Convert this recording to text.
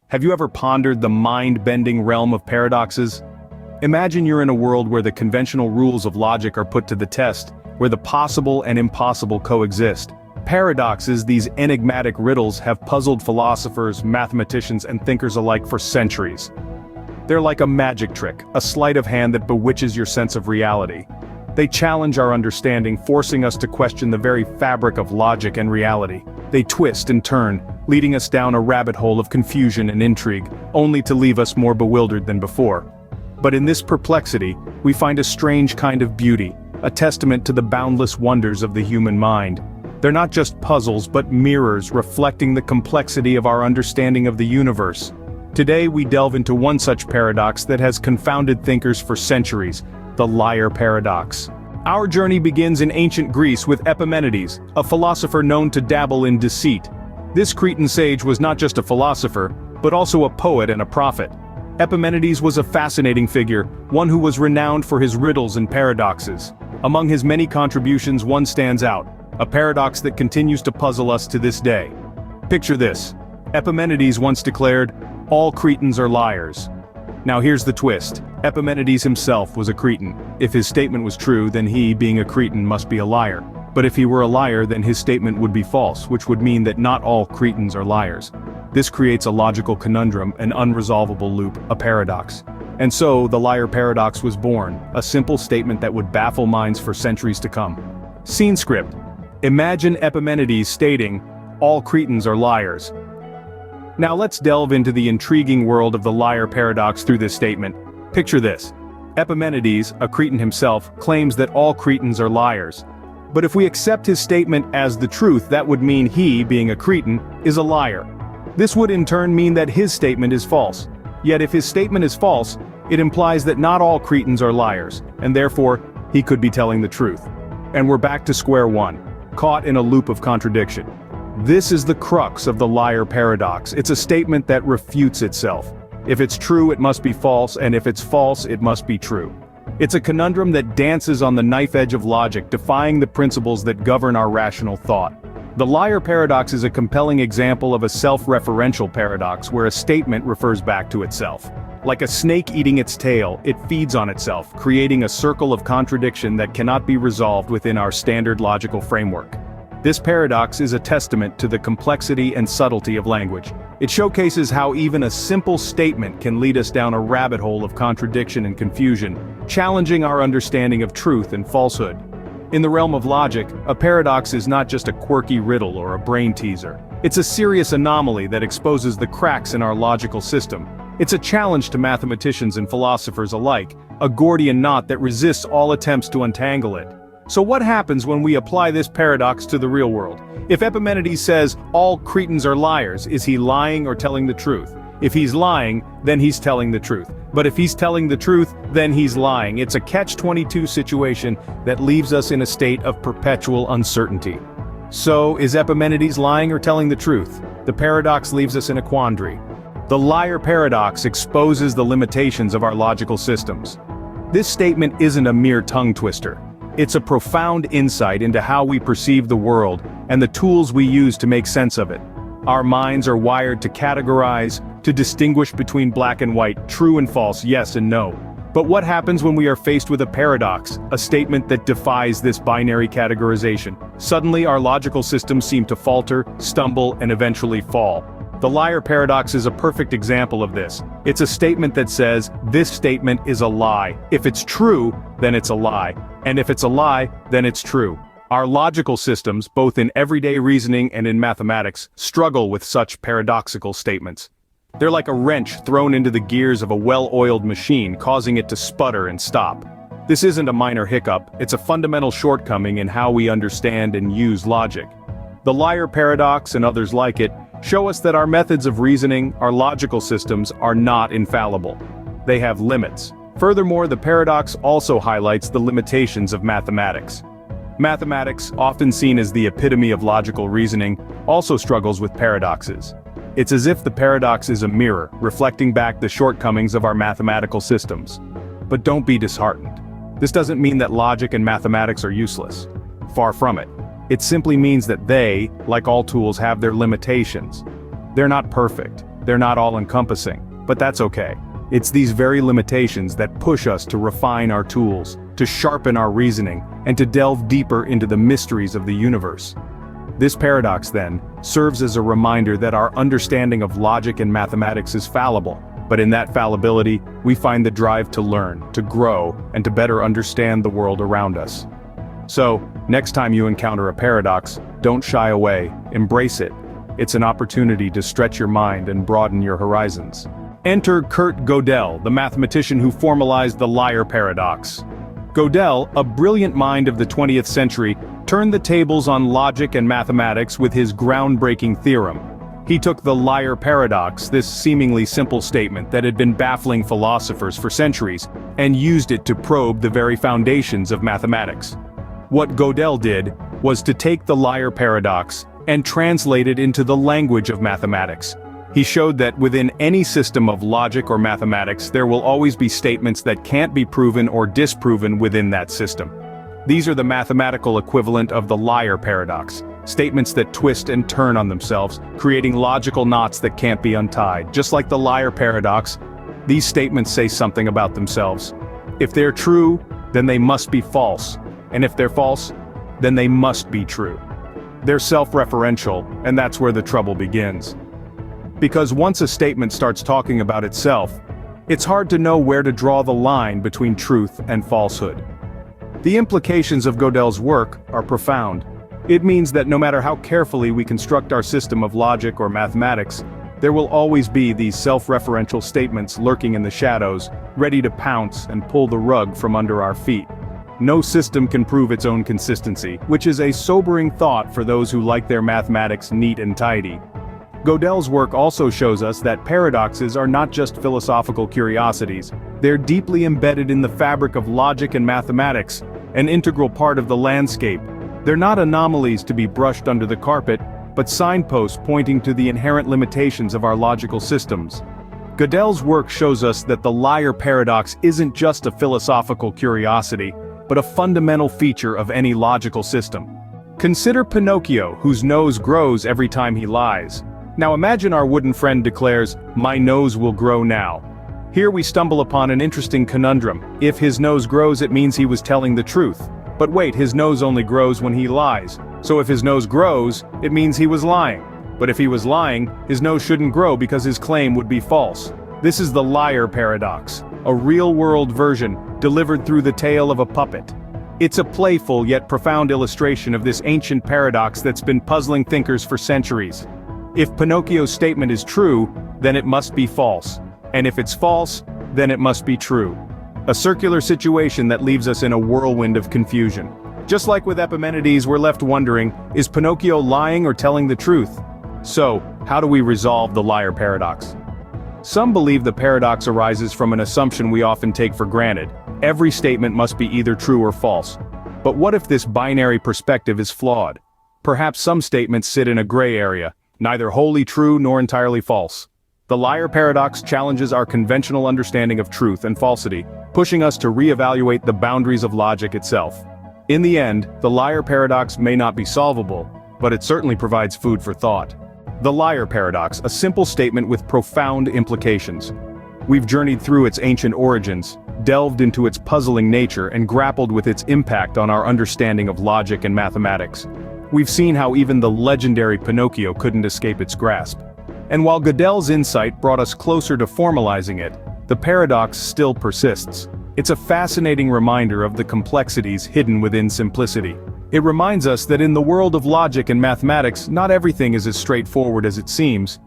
Have you ever pondered the mind-bending realm of paradoxes? Imagine you're in a world where the conventional rules of logic are put to the test, where the possible and impossible coexist. Paradoxes, these enigmatic riddles, have puzzled philosophers, mathematicians, and thinkers alike for centuries. They're like a magic trick, a sleight of hand that bewitches your sense of reality. They challenge our understanding, forcing us to question the very fabric of logic and reality. They twist and turn, leading us down a rabbit hole of confusion and intrigue, only to leave us more bewildered than before. But in this perplexity, we find a strange kind of beauty, a testament to the boundless wonders of the human mind. They're not just puzzles but mirrors reflecting the complexity of our understanding of the universe. Today we delve into one such paradox that has confounded thinkers for centuries, the liar paradox. Our journey begins in ancient Greece with Epimenides, a philosopher known to dabble in deceit. This Cretan sage was not just a philosopher, but also a poet and a prophet. Epimenides was a fascinating figure, one who was renowned for his riddles and paradoxes. Among his many contributions, one stands out, a paradox that continues to puzzle us to this day. Picture this. Epimenides once declared, "All Cretans are liars." Now here's the twist. Epimenides himself was a Cretan. If his statement was true, then he, being a Cretan, must be a liar. But if he were a liar, then his statement would be false, which would mean that not all Cretans are liars. This creates a logical conundrum, an unresolvable loop, a paradox. And so, the liar paradox was born, a simple statement that would baffle minds for centuries to come. Scene script. Imagine Epimenides stating, "All Cretans are liars." Now let's delve into the intriguing world of the liar paradox through this statement. Picture this. Epimenides, a Cretan himself, claims that all Cretans are liars. But if we accept his statement as the truth, that would mean he, being a Cretan, is a liar. This would in turn mean that his statement is false. Yet if his statement is false, it implies that not all Cretans are liars, and therefore, he could be telling the truth. And we're back to square one, caught in a loop of contradiction. This is the crux of the liar paradox. It's a statement that refutes itself. If it's true, it must be false, and if it's false, it must be true. It's a conundrum that dances on the knife edge of logic, defying the principles that govern our rational thought. The liar paradox is a compelling example of a self-referential paradox where a statement refers back to itself. Like a snake eating its tail, it feeds on itself, creating a circle of contradiction that cannot be resolved within our standard logical framework. This paradox is a testament to the complexity and subtlety of language. It showcases how even a simple statement can lead us down a rabbit hole of contradiction and confusion, challenging our understanding of truth and falsehood. In the realm of logic, a paradox is not just a quirky riddle or a brain teaser. It's a serious anomaly that exposes the cracks in our logical system. It's a challenge to mathematicians and philosophers alike, a Gordian knot that resists all attempts to untangle it. So what happens when we apply this paradox to the real world? If Epimenides says, "All Cretans are liars," is he lying or telling the truth? If he's lying, then he's telling the truth. But if he's telling the truth, then he's lying. It's a catch-22 situation that leaves us in a state of perpetual uncertainty. So, is Epimenides lying or telling the truth? The paradox leaves us in a quandary. The liar paradox exposes the limitations of our logical systems. This statement isn't a mere tongue twister. It's a profound insight into how we perceive the world and the tools we use to make sense of it. Our minds are wired to categorize, to distinguish between black and white, true and false, yes and no. But what happens when we are faced with a paradox, a statement that defies this binary categorization? Suddenly our logical systems seem to falter, stumble, and eventually fall. The liar paradox is a perfect example of this. It's a statement that says, this statement is a lie. If it's true, then it's a lie. And if it's a lie, then it's true. Our logical systems, both in everyday reasoning and in mathematics, struggle with such paradoxical statements. They're like a wrench thrown into the gears of a well-oiled machine, causing it to sputter and stop. This isn't a minor hiccup, it's a fundamental shortcoming in how we understand and use logic. The liar paradox and others like it show us that our methods of reasoning, our logical systems, are not infallible. They have limits. Furthermore, the paradox also highlights the limitations of mathematics. Mathematics, often seen as the epitome of logical reasoning, also struggles with paradoxes. It's as if the paradox is a mirror, reflecting back the shortcomings of our mathematical systems. But don't be disheartened. This doesn't mean that logic and mathematics are useless. Far from it. It simply means that they, like all tools, have their limitations. They're not perfect. they're not all-encompassing, but that's okay. It's these very limitations that push us to refine our tools, to sharpen our reasoning, and to delve deeper into the mysteries of the universe. This paradox, then, serves as a reminder that our understanding of logic and mathematics is fallible, but in that fallibility, we find the drive to learn, to grow, and to better understand the world around us. So, next time you encounter a paradox, don't shy away, embrace it. It's an opportunity to stretch your mind and broaden your horizons. Enter Kurt Gödel, the mathematician who formalized the liar paradox. Gödel, a brilliant mind of the 20th century, turned the tables on logic and mathematics with his groundbreaking theorem. He took the liar paradox, this seemingly simple statement that had been baffling philosophers for centuries, and used it to probe the very foundations of mathematics. What Gödel did was to take the liar paradox and translate it into the language of mathematics. He showed that within any system of logic or mathematics there will always be statements that can't be proven or disproven within that system. These are the mathematical equivalent of the liar paradox, statements that twist and turn on themselves, creating logical knots that can't be untied. Just like the liar paradox, these statements say something about themselves. If they're true, then they must be false, and if they're false, then they must be true. They're self-referential, and that's where the trouble begins. Because once a statement starts talking about itself, it's hard to know where to draw the line between truth and falsehood. The implications of Gödel's work are profound. It means that no matter how carefully we construct our system of logic or mathematics, there will always be these self-referential statements lurking in the shadows, ready to pounce and pull the rug from under our feet. No system can prove its own consistency, which is a sobering thought for those who like their mathematics neat and tidy. Gödel's work also shows us that paradoxes are not just philosophical curiosities, they're deeply embedded in the fabric of logic and mathematics, an integral part of the landscape. They're not anomalies to be brushed under the carpet, but signposts pointing to the inherent limitations of our logical systems. Gödel's work shows us that the liar paradox isn't just a philosophical curiosity, but a fundamental feature of any logical system. Consider Pinocchio, whose nose grows every time he lies. Now imagine our wooden friend declares, "My nose will grow now." Here we stumble upon an interesting conundrum. If his nose grows, it means he was telling the truth. But wait, his nose only grows when he lies. So if his nose grows, it means he was lying. But if he was lying, his nose shouldn't grow because his claim would be false. This is the liar paradox, a real-world version, delivered through the tail of a puppet. It's a playful yet profound illustration of this ancient paradox that's been puzzling thinkers for centuries. If Pinocchio's statement is true, then it must be false. And if it's false, then it must be true. A circular situation that leaves us in a whirlwind of confusion. Just like with Epimenides, we're left wondering, is Pinocchio lying or telling the truth? So, how do we resolve the liar paradox? Some believe the paradox arises from an assumption we often take for granted. Every statement must be either true or false. But what if this binary perspective is flawed? Perhaps some statements sit in a gray area, neither wholly true nor entirely false. The liar paradox challenges our conventional understanding of truth and falsity, pushing us to reevaluate the boundaries of logic itself. In the end, the liar paradox may not be solvable, but it certainly provides food for thought. The liar paradox, a simple statement with profound implications. We've journeyed through its ancient origins, delved into its puzzling nature, and grappled with its impact on our understanding of logic and mathematics. We've seen how even the legendary Pinocchio couldn't escape its grasp. And while Gödel's insight brought us closer to formalizing it, the paradox still persists. It's a fascinating reminder of the complexities hidden within simplicity. It reminds us that in the world of logic and mathematics, not everything is as straightforward as it seems,